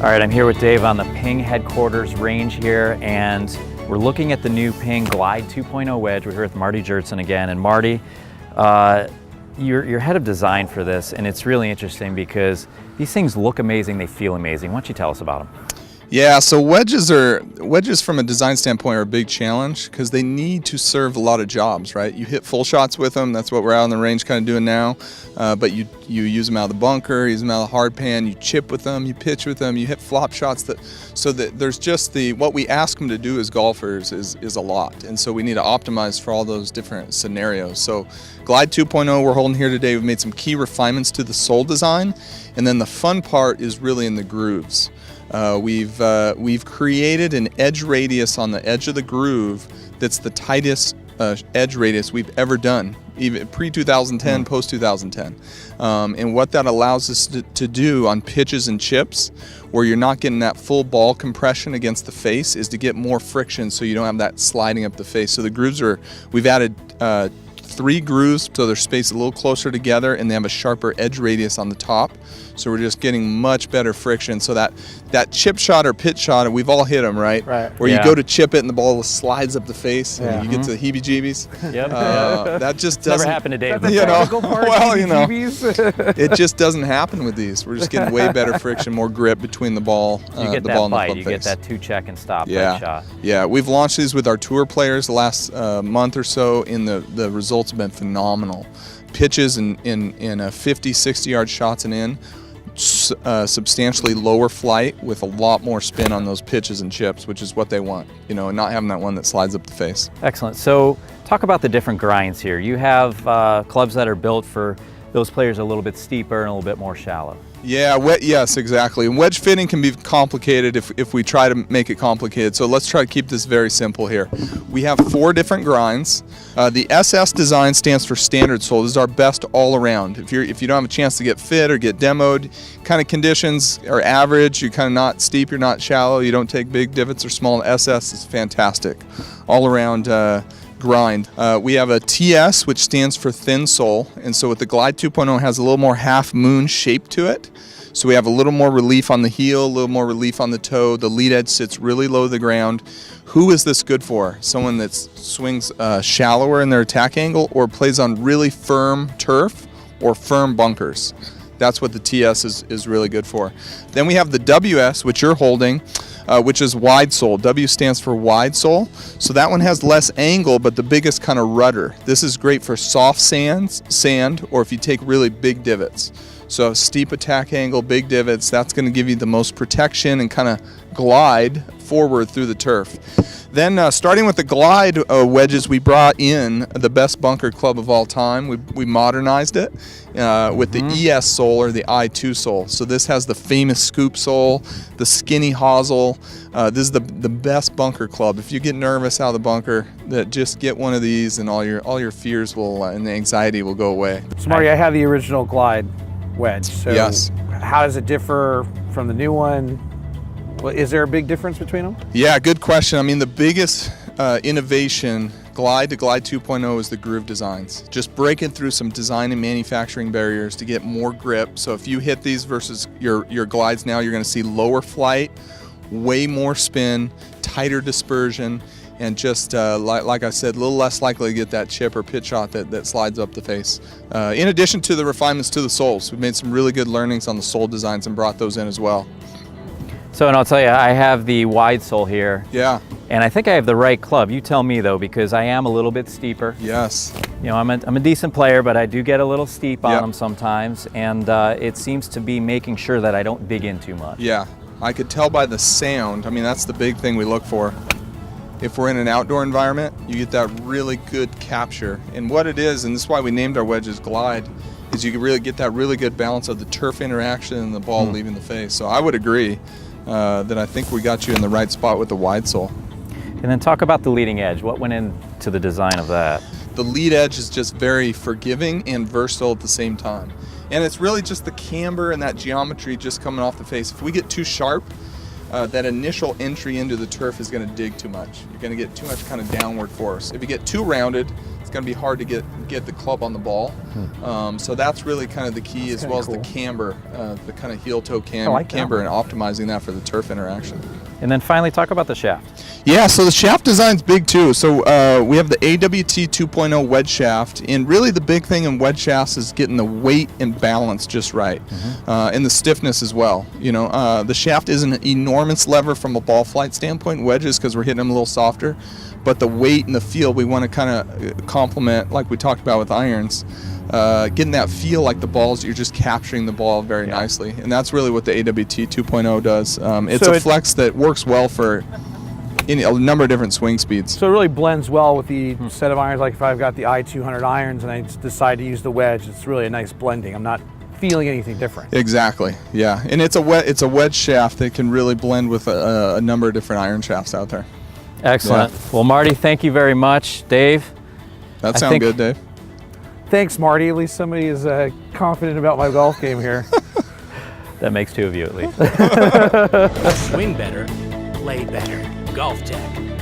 All right, I'm here with Dave on the Ping headquarters range here, and we're looking at the new Ping Glide 2.0 wedge. We're here with Marty Jertson again, and Marty, you're head of design for this, and it's really interesting because these things look amazing, they feel amazing. Why don't you tell us about them? Yeah, so wedges from a design standpoint are a big challenge because they need to serve a lot of jobs, right? You hit full shots with them. That's what we're out on the range kind of doing now. But you use them out of the bunker, use them out of the hard pan, you chip with them, you pitch with them, you hit flop shots. So that there's just what we ask them to do as golfers is a lot. And so we need to optimize for all those different scenarios. So Glide 2.0 we're holding here today. We've made some key refinements to the sole design. And then the fun part is really in the grooves. We've created an edge radius on the edge of the groove that's the tightest edge radius we've ever done, even pre-2010, post-2010. And what that allows us to do on pitches and chips, where you're not getting that full ball compression against the face, is to get more friction so you don't have that sliding up the face. So the grooves we've added 3 grooves so they're spaced a little closer together, and they have a sharper edge radius on the top. So we're just getting much better friction. So that chip shot or pitch shot, and we've all hit them, right? Where you go to chip it and the ball slides up the face, and you get to the heebie-jeebies. Yep. That just doesn't never happened to Dave. It just doesn't happen with these. We're just getting way better friction, more grip between the ball, you get the that ball and the bite. club You face. get that 2-check and stop shot. Yeah, we've launched these with our tour players the last month or so, and the results have been phenomenal. Pitches in 50, 60-yard shots and in, substantially lower flight with a lot more spin on those pitches and chips, which is what they want, and not having that one that slides up the face. Excellent. So talk about the different grinds here. You have clubs that are built for those players a little bit steeper and a little bit more shallow. Yeah, yes, exactly. And wedge fitting can be complicated if we try to make it complicated. So let's try to keep this very simple here. We have 4 different grinds. The SS design stands for standard sole. This is our best all around. If you don't have a chance to get fit or get demoed, kind of conditions are average, you're kind of not steep, you're not shallow, you don't take big divots or small, SS is fantastic. All around grind. We have a TS, which stands for thin sole, and so with the Glide 2.0 it has a little more half moon shape to it. So we have a little more relief on the heel, a little more relief on the toe. The lead edge sits really low to the ground. Who is this good for? Someone that swings shallower in their attack angle, or plays on really firm turf or firm bunkers. That's what the TS is really good for. Then we have the WS, which you're holding, which is wide sole. W stands for wide sole. So that one has less angle, but the biggest kind of rudder. This is great for soft sand, or if you take really big divots. So steep attack angle, big divots, that's going to give you the most protection and kind of glide forward through the turf. Then starting with the Glide wedges, we brought in the best bunker club of all time. We modernized it with the ES sole, or the I2 sole. So this has the famous scoop sole, the skinny hosel. This is the best bunker club. If you get nervous out of the bunker, just get one of these, and all your fears and the anxiety will go away. So Marty, I have the original Glide wedge. So yes. How does it differ from the new one? Is there a big difference between them? Yeah, good question. I mean, the biggest innovation, Glide to Glide 2.0, is the groove designs. Just breaking through some design and manufacturing barriers to get more grip. So if you hit these versus your Glides now, you're going to see lower flight, way more spin, tighter dispersion, and just like I said, a little less likely to get that chip or pitch shot that slides up the face. In addition to the refinements to the soles, we've made some really good learnings on the sole designs and brought those in as well. So, and I'll tell you, I have the wide sole here. Yeah. And I think I have the right club. You tell me though, because I am a little bit steeper. Yes. I'm a decent player, but I do get a little steep on them sometimes, and it seems to be making sure that I don't dig in too much. Yeah, I could tell by the sound. I mean, that's the big thing we look for. If we're in an outdoor environment, you get that really good capture. And what it is, and this is why we named our wedges Glide, is you can really get that really good balance of the turf interaction and the ball leaving the face. So I would agree that I think we got you in the right spot with the wide sole. And then talk about the leading edge. What went into the design of that? The lead edge is just very forgiving and versatile at the same time. And it's really just the camber and that geometry just coming off the face. If we get too sharp, that initial entry into the turf is going to dig too much. You're going to get too much kind of downward force. If you get too rounded, it's going to be hard to get get the club on the ball. So that's really kind of the key, as well as the camber, the kind of heel-toe camber, and optimizing that for the turf interaction. And then finally, talk about the shaft. Yeah, so the shaft design's big too. So we have the AWT 2.0 wedge shaft, and really the big thing in wedge shafts is getting the weight and balance just right, and the stiffness as well. You know, the shaft is an enormous lever from a ball flight standpoint, wedges, because we're hitting them a little softer, but the weight and the feel we want to kind of complement, like we talked about with irons. Getting that feel like the balls, you're just capturing the ball very nicely, and that's really what the AWT 2.0 does. It's a flex that works well for a number of different swing speeds. So it really blends well with the set of irons. Like if I've got the I-200 irons and I decide to use the wedge, it's really a nice blending. I'm not feeling anything different. Exactly, yeah, and it's a wedge shaft that can really blend with a number of different iron shafts out there. Excellent. Yeah. Well, Marty, thank you very much. Dave? That sounds good, Dave. Thanks, Marty. At least somebody is confident about my golf game here. That makes two of you at least. Swing better, play better. GOLFTEC.